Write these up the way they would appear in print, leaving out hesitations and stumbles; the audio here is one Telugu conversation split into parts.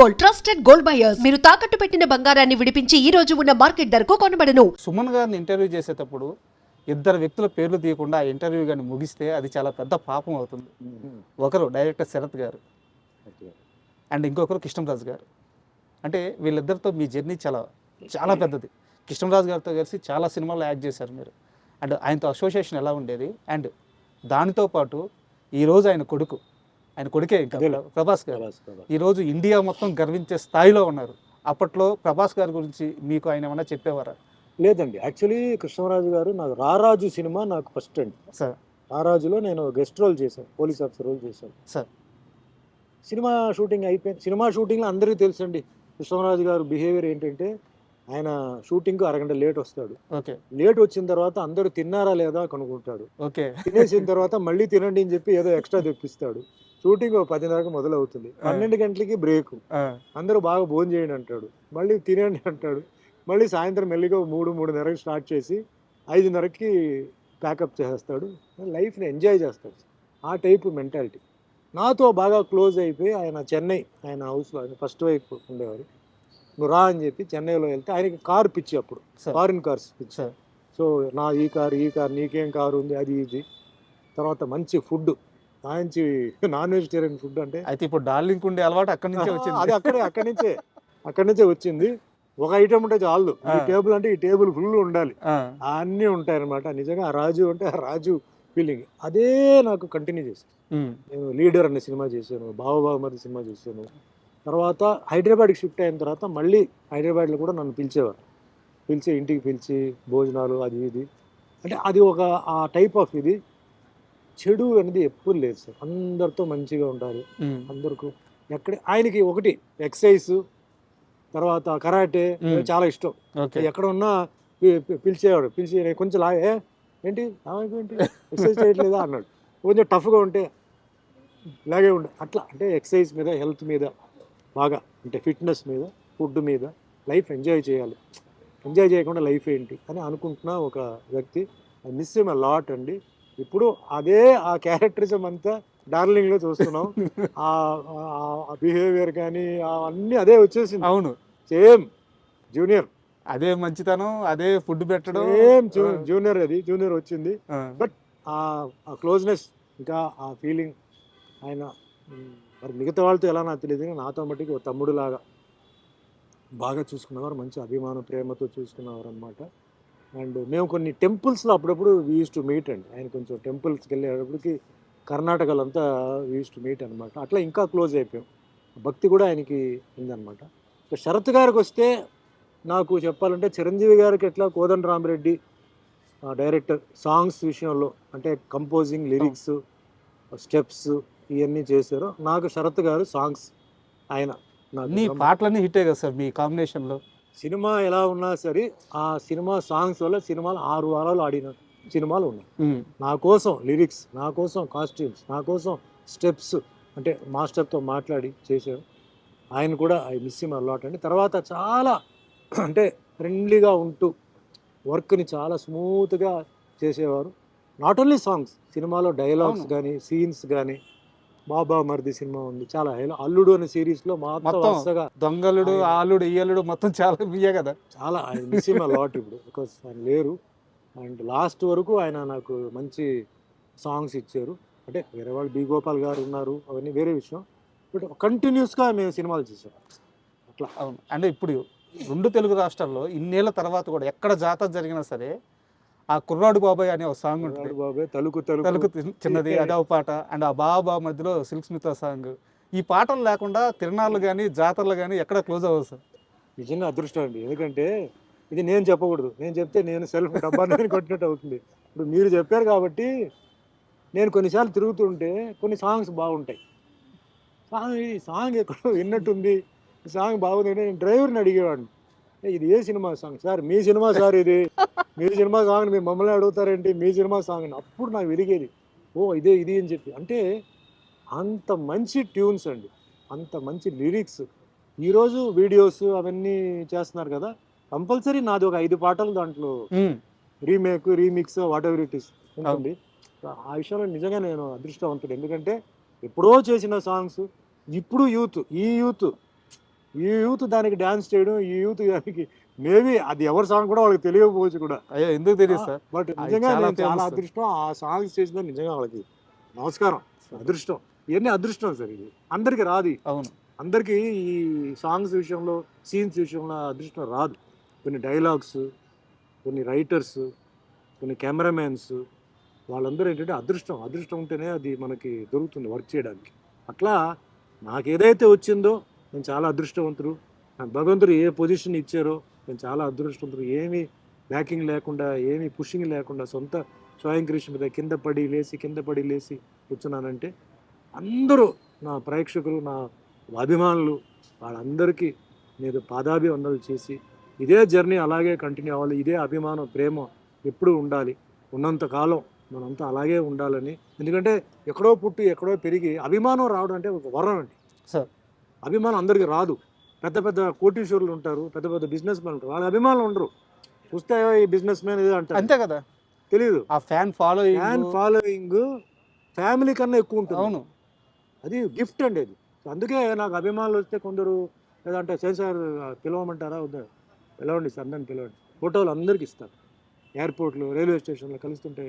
Gold, trusted gold buyers. మీరు తాకట్టు పెట్టిన బంగారాన్ని విడిపించి ఈ రోజు ఉన్న మార్కెట్ ధరకు కొనబడను. సుమన్ గారిని ఇంటర్వ్యూ చేసేటప్పుడు ఇద్దరు వ్యక్తుల పేర్లు తీయకుండా ఆ ఇంటర్వ్యూ కానీ ముగిస్తే అది చాలా పెద్ద పాపం అవుతుంది. ఒకరు డైరెక్టర్ శరత్ గారు అండ్ ఇంకొకరు కృష్ణంరాజు గారు. అంటే వీళ్ళిద్దరితో మీ జర్నీ చాలా చాలా పెద్దది. కృష్ణంరాజు గారితో కలిసి చాలా సినిమాల్లో యాక్ట్ చేశారు మీరు. అండ్ ఆయనతో అసోసియేషన్ ఎలా ఉండేది? అండ్ దానితో పాటు ఈరోజు ఆయన కొడుకే ఇంకా ప్రభాస్ గారు ఈరోజు ఇండియా మొత్తం గర్వించే స్థాయిలో ఉన్నారు. అప్పట్లో ప్రభాస్ గారి గురించి మీకు ఆయన ఏమన్నా చెప్పేవారా? లేదండి, యాక్చువల్లీ కృష్ణరాజు గారు నాకు రారాజు సినిమా నాకు ఫస్ట్ అండి. సార్ రారాజులో నేను గెస్ట్ రోల్ చేశాను, పోలీస్ ఆఫీసర్ రోల్ చేశాను. సార్ సినిమా షూటింగ్ అయిపోయింది. సినిమా షూటింగ్లో అందరికీ తెలుసండి కృష్ణరాజు గారు బిహేవియర్ ఏంటంటే, ఆయన షూటింగ్కు అరగంట లేట్ వస్తాడు. ఓకే. లేట్ వచ్చిన తర్వాత అందరూ తిన్నారా లేదా కనుక్కుంటాడు. ఓకే. తినేసిన తర్వాత మళ్ళీ తినండి అని చెప్పి ఏదో ఎక్స్ట్రా తెప్పిస్తాడు. షూటింగ్ 10:30 మొదలవుతుంది, 12 గంటలకి బ్రేక్. అందరూ బాగా భోజనం చేయండి అంటాడు, మళ్ళీ తినండి అంటాడు. మళ్ళీ సాయంత్రం మెల్లిగా 3:30కి స్టార్ట్ చేసి 5:30కి ప్యాకప్ చేసేస్తాడు. లైఫ్ని ఎంజాయ్ చేస్తాడు. ఆ టైపు మెంటాలిటీ. నాతో బాగా క్లోజ్ అయిపోయి ఆయన చెన్నై, ఆయన హౌస్లో ఆయన ఫస్ట్ వైఫ్ ఉండేవారు. నువ్వు రా అని చెప్పి చెన్నైలో వెళ్తే ఆయనకి కారు పిచ్చి, అప్పుడు ఫారిన్ కార్స్ పిచ్చి. సో నా ఈ కారు నీకేం కారు ఉంది అది ఇది. తర్వాత మంచి ఫుడ్, మంచి నాన్ వెజిటేరియన్ ఫుడ్. అంటే అయితే ఇప్పుడు డార్లింగ్ ఉండే అలవాటు అక్కడి నుంచే వచ్చింది. అది అక్కడి నుంచే వచ్చింది. ఒక ఐటమ్ ఉంటే చాలు. ఈ టేబుల్ అంటే ఈ టేబుల్ ఫుల్ ఉండాలి, అన్నీ ఉంటాయి అనమాట. నిజంగా ఆ రాజు అంటే ఆ రాజు ఫీలింగ్ అదే నాకు కంటిన్యూ చేశాను. నేను లీడర్ అనే సినిమా చేశాను, బావబావమరి సినిమా చేశాను. తర్వాత హైదరాబాద్కి షిఫ్ట్ అయిన తర్వాత మళ్ళీ హైదరాబాద్లో కూడా నన్ను పిలిచేవారు. ఇంటికి పిలిచి భోజనాలు అది ఇది. అంటే అది ఒక ఆ టైప్ ఆఫ్ ఇది. చెడు అనేది ఎప్పుడు లేదు సార్, అందరితో మంచిగా ఉండాలి. అందరికీ ఎక్కడ ఆయనకి ఒకటి ఎక్సర్సైజ్, తర్వాత కరాటే చాలా ఇష్టం. ఎక్కడ ఉన్నా పిలిచేవాడు. పిలిచి కొంచెం లాగే ఏంటి ఎక్సర్సైజ్ చేయట్లేదా అన్నాడు. కొంచెం టఫ్గా ఉంటే ఇలాగే ఉండే అట్లా. అంటే ఎక్సర్సైజ్ మీద, హెల్త్ మీద బాగా, అంటే ఫిట్నెస్ మీద, ఫుడ్ మీద, లైఫ్ ఎంజాయ్ చేయాలి. ఎంజాయ్ చేయకుండా లైఫ్ ఏంటి అని అనుకుంటున్న ఒక వ్యక్తి. I miss him a lot అండి. ఇప్పుడు అదే ఆ క్యారెక్టరిజం అంతా డార్లింగ్లో చూస్తున్నాం. ఆ బిహేవియర్ కానీ అన్నీ అదే వచ్చేసింది. అవును, సేమ్ జూనియర్, అదే మంచితనం, అదే ఫుడ్ పెట్టడం, సేమ్ జూనియర్. అది జూనియర్ వచ్చింది. బట్ ఆ క్లోజ్నెస్, ఇంకా ఆ ఫీలింగ్ ఆయన మరి మిగతా వాళ్ళతో ఎలా నాకు తెలియదు, నాతో మట్టుకి ఒక తమ్ముడు లాగా బాగా చూసుకున్నవారు. మంచి అభిమానం, ప్రేమతో చూసుకున్నవారు అనమాట. అండ్ మేము కొన్ని టెంపుల్స్లో అప్పుడప్పుడు వీ యూస్ టు మీట్ అండి. ఆయన కొంచెం టెంపుల్స్కి వెళ్ళేటప్పటికి కర్ణాటకలో అంతా వీ యూస్ టు మీట్ అనమాట. అట్లా ఇంకా క్లోజ్ అయిపోయాం. భక్తి కూడా ఆయనకి ఉందన్నమాట. శరత్ గారికి వస్తే నాకు చెప్పాలంటే చిరంజీవి గారికి ఎట్లా కోదండరామిరెడ్డి డైరెక్టర్ సాంగ్స్ విషయంలో, అంటే కంపోజింగ్, లిరిక్స్, స్టెప్స్ ఇవన్నీ చేశారు. నాకు శరత్ గారు సాంగ్స్, ఆయన నీ పాటలన్నీ హిట్టే కదా సార్ మీ కాంబినేషన్లో. సినిమా ఎలా ఉన్నా సరే ఆ సినిమా సాంగ్స్ వల్ల సినిమాలు 6 వారాలు ఆడిన సినిమాలు ఉన్నాయి. నా కోసం లిరిక్స్, నా కోసం కాస్ట్యూమ్స్, నా కోసం స్టెప్స్, అంటే మాస్టర్తో మాట్లాడి చేశారు. ఆయన కూడా I miss him a lot అండి. తర్వాత చాలా అంటే ఫ్రెండ్లీగా ఉంటూ వర్క్ని చాలా స్మూత్గా చేసేవారు. నాట్ ఓన్లీ సాంగ్స్, సినిమాలో డైలాగ్స్ కానీ, సీన్స్ కానీ. బాబా మరిది సినిమా ఉంది, చాలా అల్లుడు అనే సిరీస్లో మొత్తం దొంగలుడు, ఆలుడు, ఇయ్యలుడు మొత్తం చాలా బియ్యే కదా. చాలా I miss him a lot ఇప్పుడు, బికాస్ ఆయన లేరు. అండ్ లాస్ట్ వరకు ఆయన నాకు మంచి సాంగ్స్ ఇచ్చారు. అంటే వేరే వాళ్ళు బి గోపాల్ గారు ఉన్నారు, అవన్నీ వేరే విషయం. బట్ కంటిన్యూస్గా మేము సినిమాలు చేసాం అట్లా. అవును. అంటే ఇప్పుడు 2 తెలుగు రాష్ట్రాల్లో ఇన్నేళ్ల తర్వాత కూడా ఎక్కడ జాతర జరిగినా సరే ఆ కుర్రాడు బాబాయ్ అనే ఒక సాంగ్ ఉంటుంది. బాబాయ్ తలుకు చిన్నది, అదే ఒక పాట. అండ్ ఆ బాబా మధ్యలో సిల్క్ స్మిత్ సాంగ్. ఈ పాటలు లేకుండా తిరణాలు కానీ, జాతరలు కానీ ఎక్కడ క్లోజ్ అవ్వదు సార్. నిజంగా అదృష్టం అండి. ఎందుకంటే ఇది నేను చెప్పకూడదు, నేను చెప్తే నేను సెల్ఫ్ డబ్బాని కొట్టినట్టు అవుతుంది. ఇప్పుడు మీరు చెప్పారు కాబట్టి నేను కొన్నిసార్లు తిరుగుతుంటే కొన్ని సాంగ్స్ బాగుంటాయి. ఈ సాంగ్ ఎక్కడో విన్నట్టుంది, ఈ సాంగ్ బాగుంది. నేను డ్రైవర్ని అడిగేవాడిని, ఇది ఏ సినిమా సాంగ్ సార్? మీ సినిమా సార్ ఇది, మీ సినిమా సాంగ్ మీరు మమ్మల్ని అడుగుతారేంటి, మీ సినిమా సాంగ్ అని. అప్పుడు నాకు వెలిగేది, ఓ ఇది అని చెప్పి. అంటే అంత మంచి ట్యూన్స్ అండి, అంత మంచి లిరిక్స్. ఈరోజు వీడియోస్ అవన్నీ చేస్తున్నారు కదా, కంపల్సరీ నాది ఒక 5 పాటలు దాంట్లో remake, remix, what ever it is ఉంటుంది. ఆ విషయంలో నిజంగా నేను అదృష్టవంతుడు. ఎందుకంటే ఎప్పుడో చేసిన సాంగ్స్ ఇప్పుడు ఈ యూత్ ఈ యూత్ దానికి డ్యాన్స్ చేయడం, ఈ యూత్ దానికి మేబీ అది ఎవరి సాంగ్ కూడా వాళ్ళకి తెలియకపోవచ్చు కూడా. అయ్యో ఎందుకు తెలియదు సార్, బట్ అది నిజంగా చాలా నేను చాలా famous. అదృష్టం ఆ సాంగ్స్ చేసిన నిజంగా వాళ్ళకి నమస్కారం. అదృష్టం, ఇవన్నీ అదృష్టం సార్. ఇది అందరికి రాదు. అవును అందరికీ ఈ సాంగ్స్ విషయంలో, సీన్స్ విషయంలో అదృష్టం రాదు. కొన్ని డైలాగ్స్, కొన్ని రైటర్స్, కొన్ని కెమెరామెన్స్, వాళ్ళందరూ ఏంటంటే అదృష్టం ఉంటేనే అది మనకి దొరుకుతుంది వర్క్ చేయడానికి. అట్లా నాకు ఏదైతే వచ్చిందో నేను చాలా అదృష్టవంతుడు. నాకు భగవంతుడు ఏ పొజిషన్ ఇచ్చారో నేను చాలా అదృష్టవంతుడు. ఏమీ బ్యాకింగ్ లేకుండా, ఏమీ పుషింగ్ లేకుండా, సొంత స్వయం కృషి మీద కింద పడి లేచి కూర్చున్నానంటే అందరూ నా ప్రేక్షకులు, నా అభిమానులు, వాళ్ళందరికీ నేను పాదాభివందనలు చేసి ఇదే జర్నీ అలాగే కంటిన్యూ అవ్వాలి. ఇదే అభిమానం, ప్రేమ ఎప్పుడూ ఉండాలి. ఉన్నంతకాలం మనంతా అలాగే ఉండాలని. ఎందుకంటే ఎక్కడో పుట్టి ఎక్కడో పెరిగి అభిమానం రావడం అంటే ఒక వరం అండి సార్. అభిమానం అందరికీ రాదు. పెద్ద పెద్ద కోటీశ్వరులు ఉంటారు, పెద్ద పెద్ద బిజినెస్ మ్యాన్ ఉంటారు, వాళ్ళ అభిమానులు ఉండరు. చూస్తే ఈ బిజినెస్ మ్యాన్ ఏదో అంటారు, అంతే కదా, తెలియదు. ఆ ఫ్యాన్ ఫాలోయింగ్ ఫ్యామిలీ కన్నా ఎక్కువ ఉంటుంది. అవును అది గిఫ్ట్ అండి అది. అందుకే నాకు అభిమానులు వస్తే కొందరు లేదంటే సార్ పిలవమంటారా, వద్దా, పిలవండి సార్, అందరిని పిలవండి, ఫోటోలు అందరికి ఇస్తారు. ఎయిర్పోర్ట్లో, రైల్వే స్టేషన్లో కలుస్తుంటే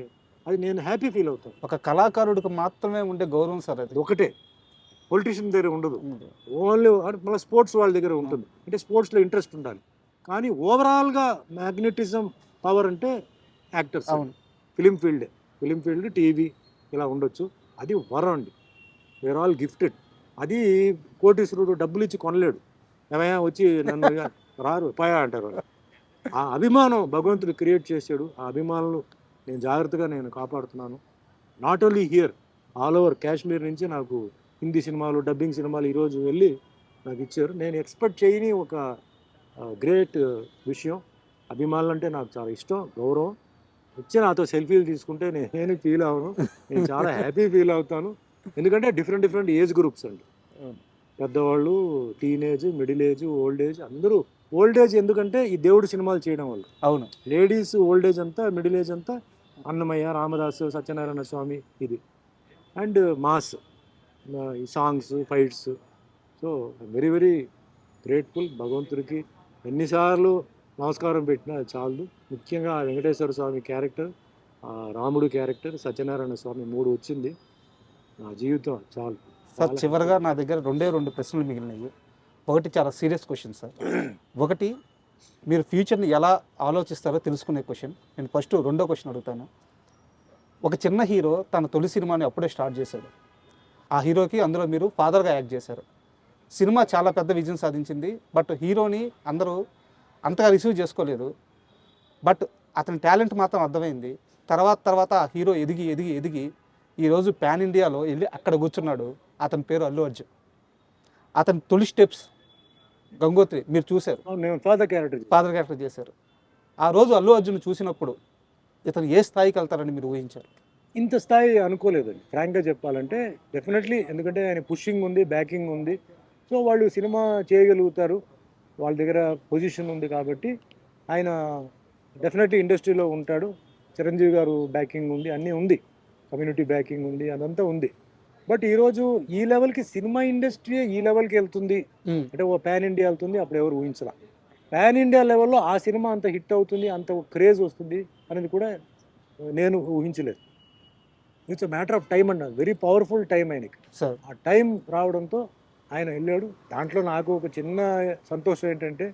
అది నేను హ్యాపీ ఫీల్ అవుతాను. ఒక కళాకారుడికి మాత్రమే ఉండే గౌరవం సార్ అది. ఒకటే పొలిటీషియన్ దగ్గర ఉండదు, ఓన్లీ మళ్ళీ స్పోర్ట్స్ వాళ్ళ దగ్గర ఉంటుంది. అంటే స్పోర్ట్స్లో ఇంట్రెస్ట్ ఉండాలి. కానీ ఓవరాల్గా మ్యాగ్నెటిజం పవర్ అంటే యాక్టర్స్. అవును, ఫిలిం ఫీల్డ్ టీవీ ఇలా ఉండొచ్చు. అది వరం అండి. Were all gifted. అది కోటీశ్వరుడు డబ్బులు ఇచ్చి కొనలేడు. ఏమైనా వచ్చి నన్ను రారు పాయా అంటారు. ఆ అభిమానం భగవంతుడు క్రియేట్ చేశాడు. ఆ అభిమానులు నేను జాగ్రత్తగా కాపాడుతున్నాను. Not only here, all over Kashmir నుంచి నాకు హిందీ సినిమాలు, డబ్బింగ్ సినిమాలు ఈరోజు వెళ్ళి నాకు ఇచ్చారు. నేను ఎక్స్పెక్ట్ చేయని ఒక గ్రేట్ విషయం. అభిమానులు అంటే నాకు చాలా ఇష్టం, గౌరవం. వచ్చి నాతో సెల్ఫీలు తీసుకుంటే నేను ఫీల్ అవ్వను, నేను చాలా హ్యాపీ ఫీల్ అవుతాను. ఎందుకంటే డిఫరెంట్ ఏజ్ గ్రూప్స్ అండి. పెద్దవాళ్ళు, teenage, middle age, old age, అందరూ. ఓల్డ్ ఏజ్ ఎందుకంటే ఈ దేవుడి సినిమాలు చేయడం వల్ల. అవును, లేడీస్ ఓల్డ్ ఏజ్ అంతా, మిడిల్ ఏజ్ అంతా అన్నమయ్య, రామదాసు, సత్యనారాయణ స్వామి ఇది. అండ్ మాస్, ఈ songs, fights. So very very grateful భగవంతుడికి. ఎన్నిసార్లు నమస్కారం పెట్టినా చాలు. ముఖ్యంగా వెంకటేశ్వర స్వామి క్యారెక్టర్, రాముడు క్యారెక్టర్, సత్యనారాయణ స్వామి 3 వచ్చింది. నా జీవితం చాలు సార్. చివరిగా నా దగ్గర 2 ప్రశ్నలు మిగిలినాయి. ఒకటి చాలా సీరియస్ క్వశ్చన్ సార్. ఒకటి, మీరు ఫ్యూచర్ని ఎలా ఆలోచిస్తారో తెలుసుకునే క్వశ్చన్. నేను ఫస్ట్ 2వ క్వశ్చన్ అడుగుతాను. ఒక చిన్న హీరో తన తొలి సినిమాని అప్పుడే స్టార్ట్ చేశాడు. ఆ హీరోకి అందులో మీరు ఫాదర్గా యాక్ట్ చేశారు. సినిమా చాలా పెద్ద విజయం సాధించింది. బట్ హీరోని అందరూ అంతగా రిసీవ్ చేసుకోలేదు. బట్ అతని టాలెంట్ మాత్రం అర్థమైంది. తర్వాత ఆ హీరో ఎదిగి ఈరోజు పాన్ ఇండియాలో వెళ్ళి అక్కడ కూర్చున్నాడు. అతని పేరు అల్లు అర్జున్. అతని తొలి స్టెప్స్ గంగోత్రి మీరు చూశారు, నేను ఫాదర్ క్యారెక్టర్ చేశారు. ఆ రోజు అల్లు అర్జున్ చూసినప్పుడు ఇతను ఏ స్థాయికి వెళ్తారని మీరు ఊహించారు? ఇంత స్థాయి అనుకోలేదండి, ఫ్రాంక్గా చెప్పాలంటే. డెఫినెట్లీ, ఎందుకంటే ఆయన పుషింగ్ ఉంది, బ్యాకింగ్ ఉంది. సో వాళ్ళు సినిమా చేయగలుగుతారు, వాళ్ళ దగ్గర పొజిషన్ ఉంది కాబట్టి ఆయన డెఫినెట్లీ ఇండస్ట్రీలో ఉంటాడు. చిరంజీవి గారు బ్యాకింగ్ ఉంది, అన్నీ ఉంది, కమ్యూనిటీ బ్యాకింగ్ ఉంది, అదంతా ఉంది. బట్ ఈరోజు ఈ లెవెల్కి సినిమా ఇండస్ట్రీ ఈ లెవెల్కి వెళ్తుంది అంటే ఓ పాన్ ఇండియా వెళ్తుంది, అప్పుడు ఎవరు ఊహించరా. పాన్ ఇండియా లెవెల్లో ఆ సినిమా అంత హిట్ అవుతుంది, అంత క్రేజ్ వస్తుంది అనేది కూడా నేను ఊహించలేదు. ఇట్స్ మ్యాటర్ ఆఫ్ టైం అన్న, వెరీ పవర్ఫుల్ టైం ఆయనకి. ఆ టైం రావడంతో ఆయన వెళ్ళాడు. దాంట్లో నాకు ఒక చిన్న సంతోషం ఏంటంటే,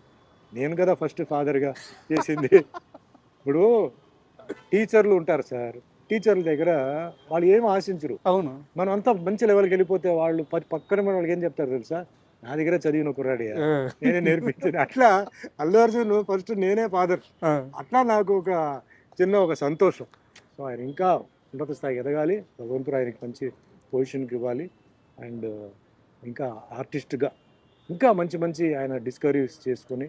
నేను కదా ఫస్ట్ ఫాదర్గా చేసింది. ఇప్పుడు టీచర్లు ఉంటారు సార్, టీచర్ల దగ్గర వాళ్ళు ఏం ఆశించరు. అవును, మనం అంతా మంచి లెవెల్కి వెళ్ళిపోతే వాళ్ళు పక్కన వాళ్ళకి ఏం చెప్తారు తెలుసా, నా దగ్గర చదివిన కుర్రాడి, నేనే నేర్పించింది. అట్లా అల్లు అర్జున్ ఫస్ట్ నేనే ఫాదర్. అట్లా నాకు ఒక సంతోషం. సో ఆయన ఇంకా ఉన్నత స్థాయికి ఎదగాలి, భగవంతుడు ఆయనకి మంచి పొజిషన్కి ఇవ్వాలి. అండ్ ఇంకా ఆర్టిస్ట్గా ఇంకా మంచి ఆయన డిస్కవరీస్ చేసుకొని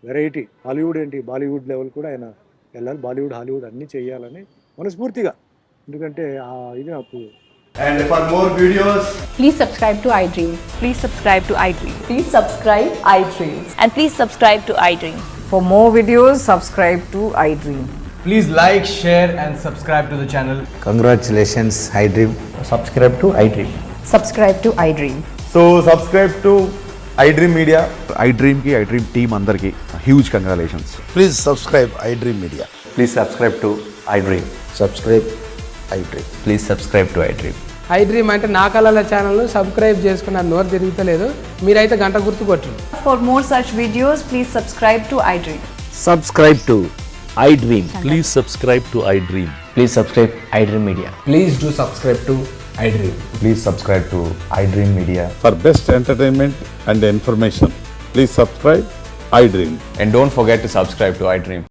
వెరైటీ హాలీవుడ్ ఏంటి బాలీవుడ్ లెవెల్ కూడా ఆయన వెళ్ళాలి. బాలీవుడ్, హాలీవుడ్ అన్నీ చేయాలని మనస్ఫూర్తిగా. ఎందుకంటే ఇది నాకు. And for more videos, please subscribe to iDream. Please subscribe to iDream. Please subscribe iDream. And please subscribe to iDream. For more videos, subscribe to iDream. please like, share and subscribe to the channel. Congratulations, iDream. Subscribe to iDream. Subscribe to iDream. So subscribe to iDream Media. IDream team అందరికీ huge congratulations. Please subscribe iDream Media. Please subscribe to iDream. Subscribe iDream. Please subscribe to iDream. iDream అంటే నా కళల ఛానల్ను సబ్స్క్రైబ్ చేసుకున్న నోరు తిరుగుతలేదు, మీరైతే గంట గుర్తు కొట్టండి. For more such videos, please subscribe to iDream. Subscribe to iDream. Please subscribe to iDream. Please subscribe iDream Media. Please do subscribe to iDream. Please subscribe to iDream Media. For best entertainment and information, please subscribe iDream. And don't forget to subscribe to iDream.